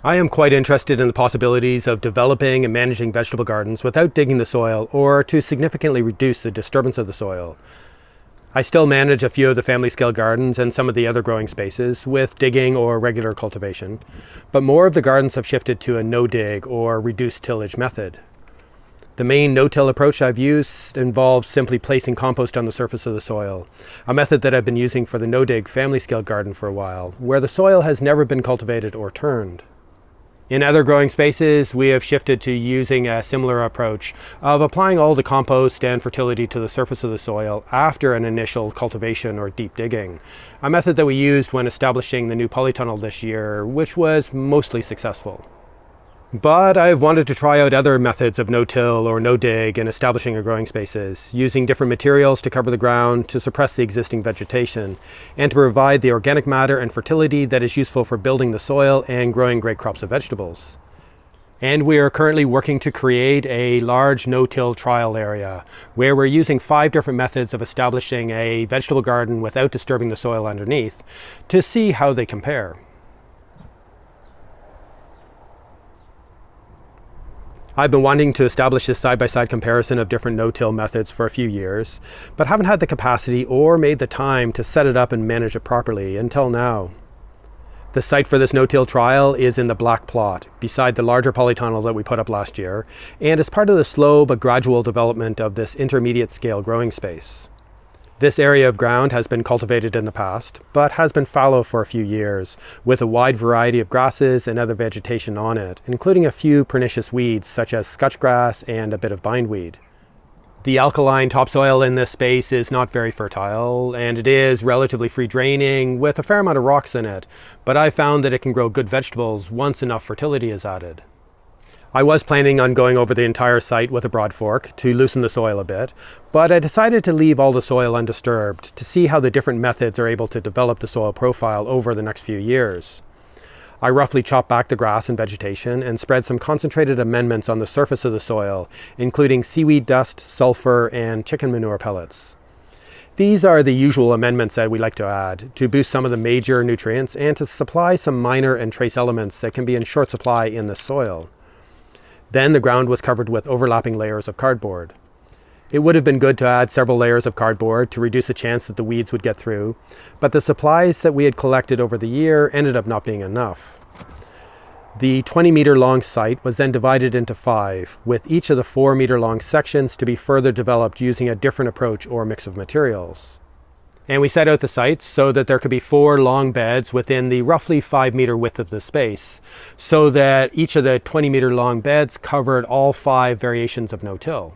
I am quite interested in the possibilities of developing and managing vegetable gardens without digging the soil or to significantly reduce the disturbance of the soil. I still manage a few of the family scale gardens and some of the other growing spaces with digging or regular cultivation, but more of the gardens have shifted to a no-dig or reduced tillage method. The main no-till approach I've used involves simply placing compost on the surface of the soil, a method that I've been using for the no-dig family scale garden for a while, where the soil has never been cultivated or turned. In other growing spaces, we have shifted to using a similar approach of applying all the compost and fertility to the surface of the soil after an initial cultivation or deep digging, a method that we used when establishing the new polytunnel this year, which was mostly successful. But I've wanted to try out other methods of no-till or no-dig in establishing our growing spaces, using different materials to cover the ground to suppress the existing vegetation, and to provide the organic matter and fertility that is useful for building the soil and growing great crops of vegetables. And we are currently working to create a large no-till trial area, where we're using 5 different methods of establishing a vegetable garden without disturbing the soil underneath, to see how they compare. I've been wanting to establish this side-by-side comparison of different no-till methods for a few years, but haven't had the capacity or made the time to set it up and manage it properly until now. The site for this no-till trial is in the black plot, beside the larger polytunnel that we put up last year, and is part of the slow but gradual development of this intermediate scale growing space. This area of ground has been cultivated in the past, but has been fallow for a few years, with a wide variety of grasses and other vegetation on it, including a few pernicious weeds such as scotchgrass and a bit of bindweed. The alkaline topsoil in this space is not very fertile, and it is relatively free draining with a fair amount of rocks in it, but I found that it can grow good vegetables once enough fertility is added. I was planning on going over the entire site with a broad fork to loosen the soil a bit, but I decided to leave all the soil undisturbed to see how the different methods are able to develop the soil profile over the next few years. I roughly chopped back the grass and vegetation and spread some concentrated amendments on the surface of the soil, including seaweed dust, sulfur, and chicken manure pellets. These are the usual amendments that we like to add to boost some of the major nutrients and to supply some minor and trace elements that can be in short supply in the soil. Then the ground was covered with overlapping layers of cardboard. It would have been good to add several layers of cardboard to reduce the chance that the weeds would get through, but the supplies that we had collected over the year ended up not being enough. The 20-meter long site was then divided into 5, with each of the 4-meter long sections to be further developed using a different approach or mix of materials. And we set out the sites so that there could be 4 long beds within the roughly 5-meter width of the space, so that each of the 20-meter long beds covered all 5 variations of no-till.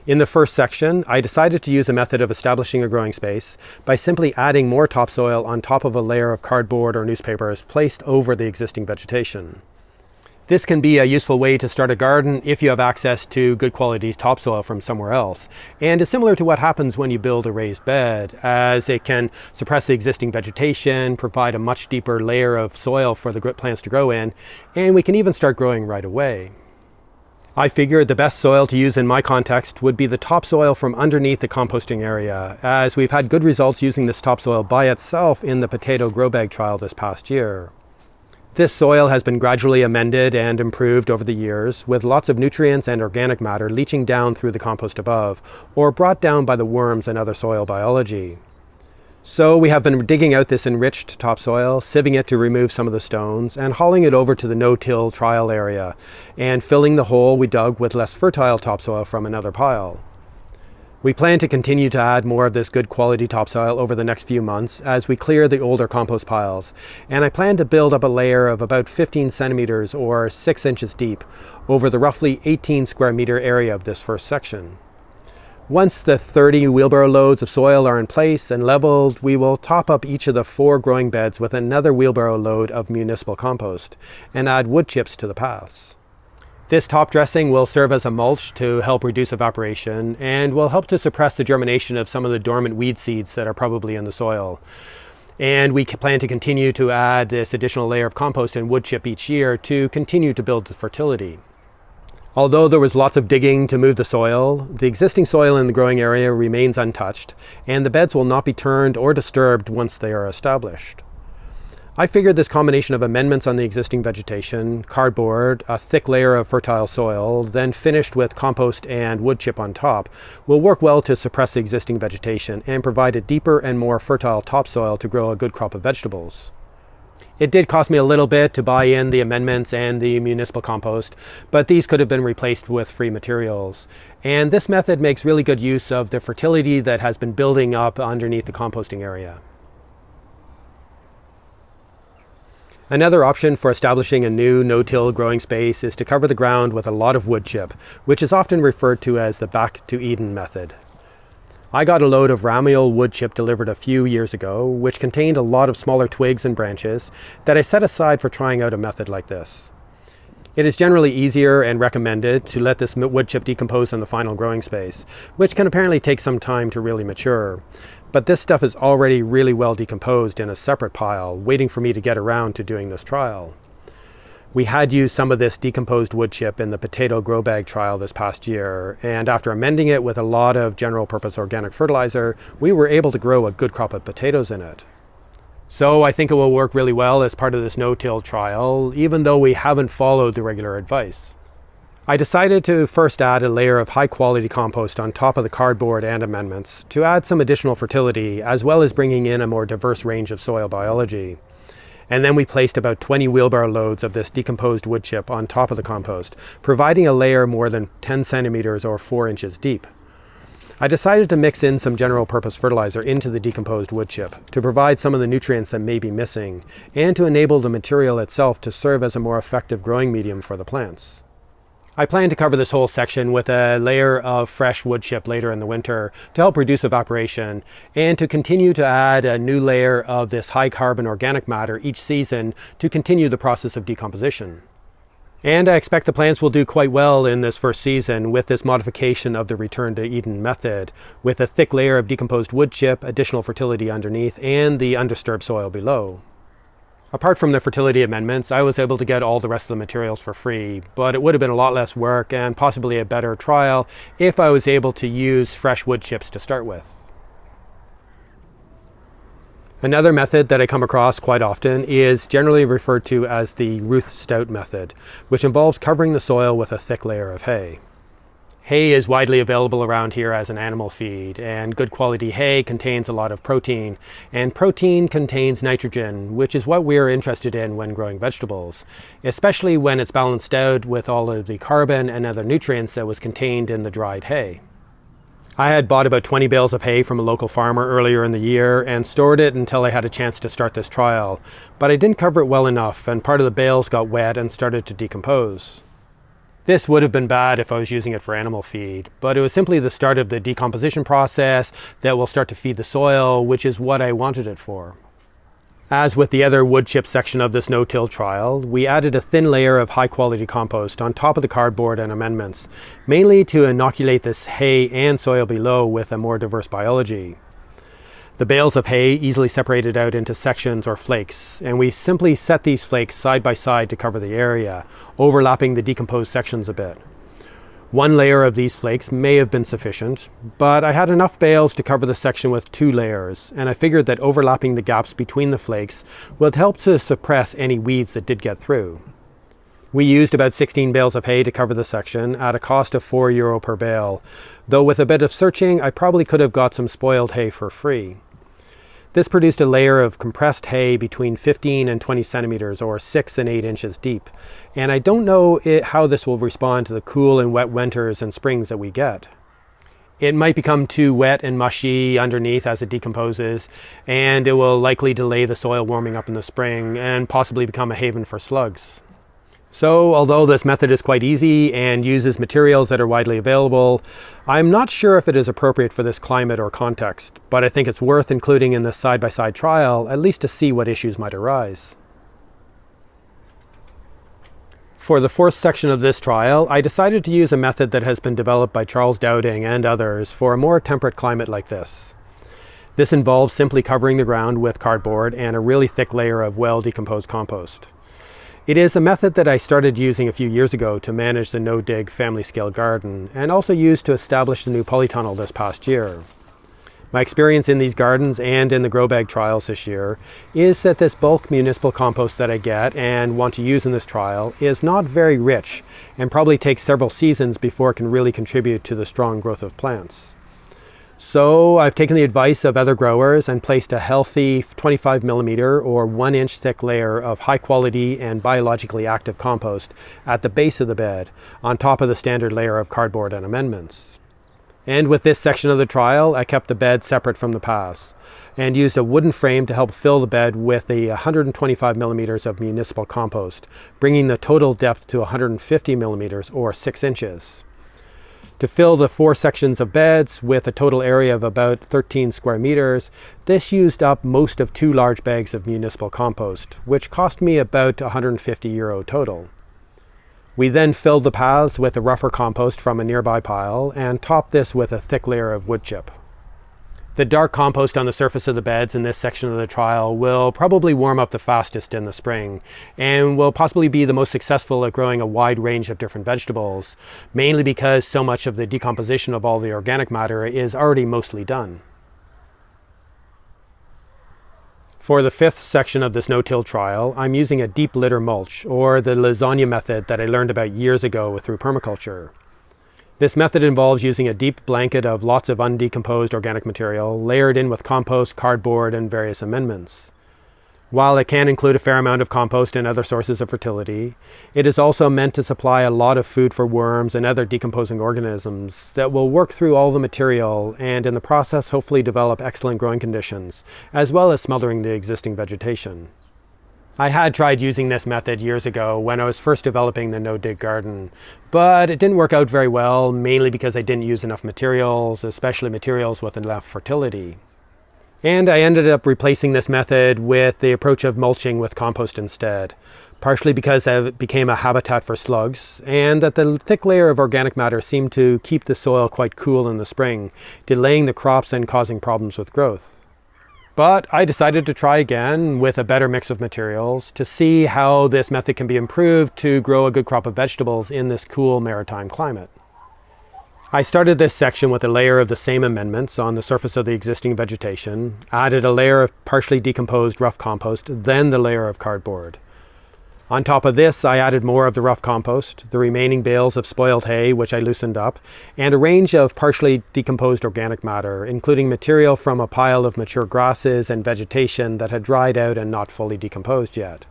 In the first section, I decided to use a method of establishing a growing space by simply adding more topsoil on top of a layer of cardboard or newspapers placed over the existing vegetation. This can be a useful way to start a garden if you have access to good quality topsoil from somewhere else, and is similar to what happens when you build a raised bed, as it can suppress the existing vegetation, provide a much deeper layer of soil for the plants to grow in, and we can even start growing right away. I figured the best soil to use in my context would be the topsoil from underneath the composting area, as we've had good results using this topsoil by itself in the potato grow bag trial this past year. This soil has been gradually amended and improved over the years, with lots of nutrients and organic matter leaching down through the compost above, or brought down by the worms and other soil biology. So we have been digging out this enriched topsoil, sieving it to remove some of the stones, and hauling it over to the no-till trial area, and filling the hole we dug with less fertile topsoil from another pile. We plan to continue to add more of this good quality topsoil over the next few months as we clear the older compost piles, and I plan to build up a layer of about 15 centimeters or 6 inches deep over the roughly 18 square meter area of this first section. Once the 30 wheelbarrow loads of soil are in place and leveled, we will top up each of the 4 growing beds with another wheelbarrow load of municipal compost and add wood chips to the paths. This top dressing will serve as a mulch to help reduce evaporation and will help to suppress the germination of some of the dormant weed seeds that are probably in the soil. And we plan to continue to add this additional layer of compost and wood chip each year to continue to build the fertility. Although there was lots of digging to move the soil, the existing soil in the growing area remains untouched, and the beds will not be turned or disturbed once they are established. I figured this combination of amendments on the existing vegetation, cardboard, a thick layer of fertile soil, then finished with compost and wood chip on top, will work well to suppress the existing vegetation and provide a deeper and more fertile topsoil to grow a good crop of vegetables. It did cost me a little bit to buy in the amendments and the municipal compost, but these could have been replaced with free materials. And this method makes really good use of the fertility that has been building up underneath the composting area. Another option for establishing a new no-till growing space is to cover the ground with a lot of wood chip, which is often referred to as the back to Eden method. I got a load of ramial wood chip delivered a few years ago, which contained a lot of smaller twigs and branches that I set aside for trying out a method like this. It is generally easier and recommended to let this wood chip decompose in the final growing space, which can apparently take some time to really mature. But this stuff is already really well decomposed in a separate pile, waiting for me to get around to doing this trial. We had used some of this decomposed wood chip in the potato grow bag trial this past year, and after amending it with a lot of general purpose organic fertilizer, we were able to grow a good crop of potatoes in it. So I think it will work really well as part of this no-till trial, even though we haven't followed the regular advice. I decided to first add a layer of high-quality compost on top of the cardboard and amendments to add some additional fertility, as well as bringing in a more diverse range of soil biology. And then we placed about 20 wheelbarrow loads of this decomposed wood chip on top of the compost, providing a layer more than 10 centimeters or 4 inches deep. I decided to mix in some general purpose fertilizer into the decomposed wood chip to provide some of the nutrients that may be missing, and to enable the material itself to serve as a more effective growing medium for the plants. I plan to cover this whole section with a layer of fresh wood chip later in the winter to help reduce evaporation, and to continue to add a new layer of this high carbon organic matter each season to continue the process of decomposition. And I expect the plants will do quite well in this first season with this modification of the return to Eden method, with a thick layer of decomposed wood chip, additional fertility underneath, and the undisturbed soil below. Apart from the fertility amendments, I was able to get all the rest of the materials for free, but it would have been a lot less work and possibly a better trial if I was able to use fresh wood chips to start with. Another method that I come across quite often is generally referred to as the Ruth Stout method, which involves covering the soil with a thick layer of hay. Hay is widely available around here as an animal feed, and good quality hay contains a lot of protein, and protein contains nitrogen, which is what we're interested in when growing vegetables, especially when it's balanced out with all of the carbon and other nutrients that was contained in the dried hay. I had bought about 20 bales of hay from a local farmer earlier in the year and stored it until I had a chance to start this trial, but I didn't cover it well enough, and part of the bales got wet and started to decompose. This would have been bad if I was using it for animal feed, but it was simply the start of the decomposition process that will start to feed the soil, which is what I wanted it for. As with the other wood chip section of this no-till trial, we added a thin layer of high-quality compost on top of the cardboard and amendments, mainly to inoculate this hay and soil below with a more diverse biology. The bales of hay easily separated out into sections or flakes, and we simply set these flakes side by side to cover the area, overlapping the decomposed sections a bit. One layer of these flakes may have been sufficient, but I had enough bales to cover the section with 2 layers, and I figured that overlapping the gaps between the flakes would help to suppress any weeds that did get through. We used about 16 bales of hay to cover the section at a cost of €4 per bale, though with a bit of searching I probably could have got some spoiled hay for free. This produced a layer of compressed hay between 15 and 20 centimeters or 6 and 8 inches deep, and I don't know how this will respond to the cool and wet winters and springs that we get. It might become too wet and mushy underneath as it decomposes, and it will likely delay the soil warming up in the spring and possibly become a haven for slugs. So, although this method is quite easy and uses materials that are widely available, I'm not sure if it is appropriate for this climate or context, but I think it's worth including in this side-by-side trial, at least to see what issues might arise. For the fourth section of this trial, I decided to use a method that has been developed by Charles Dowding and others for a more temperate climate like this. This involves simply covering the ground with cardboard and a really thick layer of well-decomposed compost. It is a method that I started using a few years ago to manage the no-dig family-scale garden, and also used to establish the new polytunnel this past year. My experience in these gardens and in the grow bag trials this year is that this bulk municipal compost that I get and want to use in this trial is not very rich and probably takes several seasons before it can really contribute to the strong growth of plants. So I've taken the advice of other growers and placed a healthy 25 millimeter or 1 inch thick layer of high quality and biologically active compost at the base of the bed on top of the standard layer of cardboard and amendments. And with this section of the trial, I kept the bed separate from the paths and used a wooden frame to help fill the bed with the 125 millimeters of municipal compost, bringing the total depth to 150 millimeters or 6 inches. To fill the 4 sections of beds with a total area of about 13 square meters, this used up most of 2 large bags of municipal compost, which cost me about €150 total. We then filled the paths with the rougher compost from a nearby pile and topped this with a thick layer of woodchip. The dark compost on the surface of the beds in this section of the trial will probably warm up the fastest in the spring and will possibly be the most successful at growing a wide range of different vegetables, mainly because so much of the decomposition of all the organic matter is already mostly done. For the 5th section of this no-till trial, I'm using a deep litter mulch, or the Lasagne method that I learned about years ago through permaculture. This method involves using a deep blanket of lots of undecomposed organic material layered in with compost, cardboard, and various amendments. While it can include a fair amount of compost and other sources of fertility, it is also meant to supply a lot of food for worms and other decomposing organisms that will work through all the material and in the process hopefully develop excellent growing conditions, as well as smothering the existing vegetation. I had tried using this method years ago when I was first developing the no-dig garden, but it didn't work out very well, mainly because I didn't use enough materials, especially materials with enough fertility. And I ended up replacing this method with the approach of mulching with compost instead, partially because it became a habitat for slugs, and that the thick layer of organic matter seemed to keep the soil quite cool in the spring, delaying the crops and causing problems with growth. But I decided to try again with a better mix of materials to see how this method can be improved to grow a good crop of vegetables in this cool maritime climate. I started this section with a layer of the same amendments on the surface of the existing vegetation, added a layer of partially decomposed rough compost, then the layer of cardboard. On top of this, I added more of the rough compost, the remaining bales of spoiled hay, which I loosened up, and a range of partially decomposed organic matter, including material from a pile of mature grasses and vegetation that had dried out and not fully decomposed yet.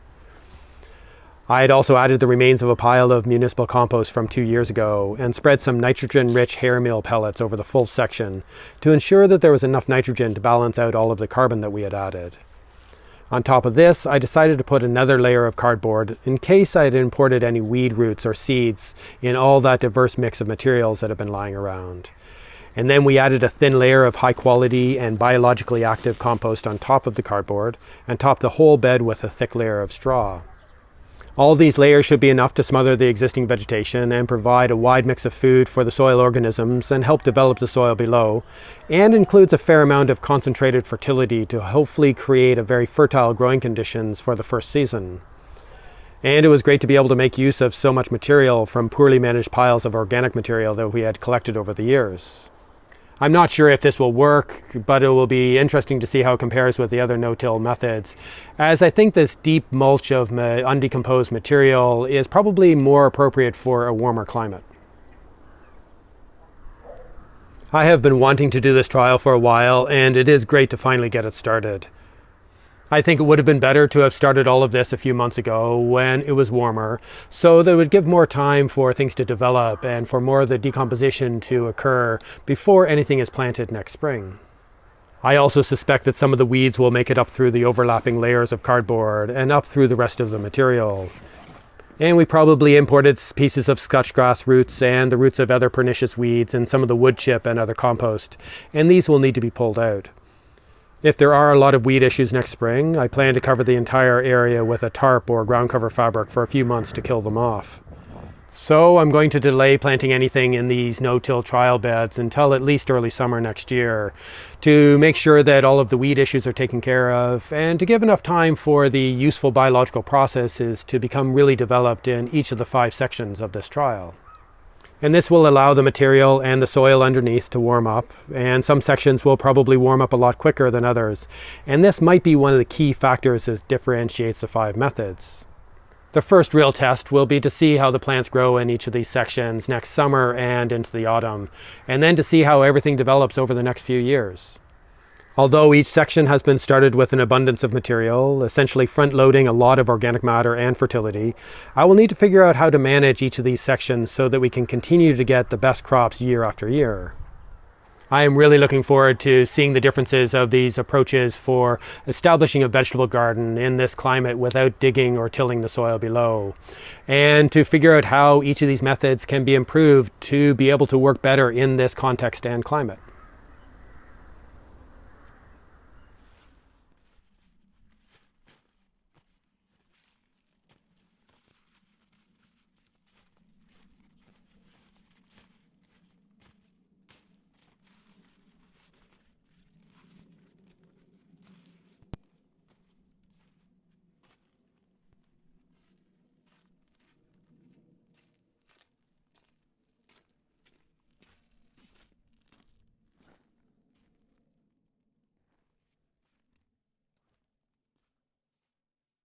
I had also added the remains of a pile of municipal compost from 2 years ago and spread some nitrogen-rich hair meal pellets over the full section to ensure that there was enough nitrogen to balance out all of the carbon that we had added. On top of this, I decided to put another layer of cardboard in case I had imported any weed roots or seeds in all that diverse mix of materials that have been lying around. And then we added a thin layer of high quality and biologically active compost on top of the cardboard and topped the whole bed with a thick layer of straw. All these layers should be enough to smother the existing vegetation and provide a wide mix of food for the soil organisms and help develop the soil below, and includes a fair amount of concentrated fertility to hopefully create a very fertile growing conditions for the first season. And it was great to be able to make use of so much material from poorly managed piles of organic material that we had collected over the years. I'm not sure if this will work, but it will be interesting to see how it compares with the other no-till methods, as I think this deep mulch of undecomposed material is probably more appropriate for a warmer climate. I have been wanting to do this trial for a while, and it is great to finally get it started. I think it would have been better to have started all of this a few months ago when it was warmer, so that it would give more time for things to develop and for more of the decomposition to occur before anything is planted next spring. I also suspect that some of the weeds will make it up through the overlapping layers of cardboard and up through the rest of the material. And we probably imported pieces of scotchgrass roots and the roots of other pernicious weeds and some of the woodchip and other compost, and these will need to be pulled out. If there are a lot of weed issues next spring, I plan to cover the entire area with a tarp or ground cover fabric for a few months to kill them off. So I'm going to delay planting anything in these no-till trial beds until at least early summer next year to make sure that all of the weed issues are taken care of and to give enough time for the useful biological processes to become really developed in each of the 5 sections of this trial. And this will allow the material and the soil underneath to warm up, and some sections will probably warm up a lot quicker than others. And this might be one of the key factors that differentiates the 5 methods. The first real test will be to see how the plants grow in each of these sections next summer and into the autumn, and then to see how everything develops over the next few years. Although each section has been started with an abundance of material, essentially front-loading a lot of organic matter and fertility, I will need to figure out how to manage each of these sections so that we can continue to get the best crops year after year. I am really looking forward to seeing the differences of these approaches for establishing a vegetable garden in this climate without digging or tilling the soil below, and to figure out how each of these methods can be improved to be able to work better in this context and climate.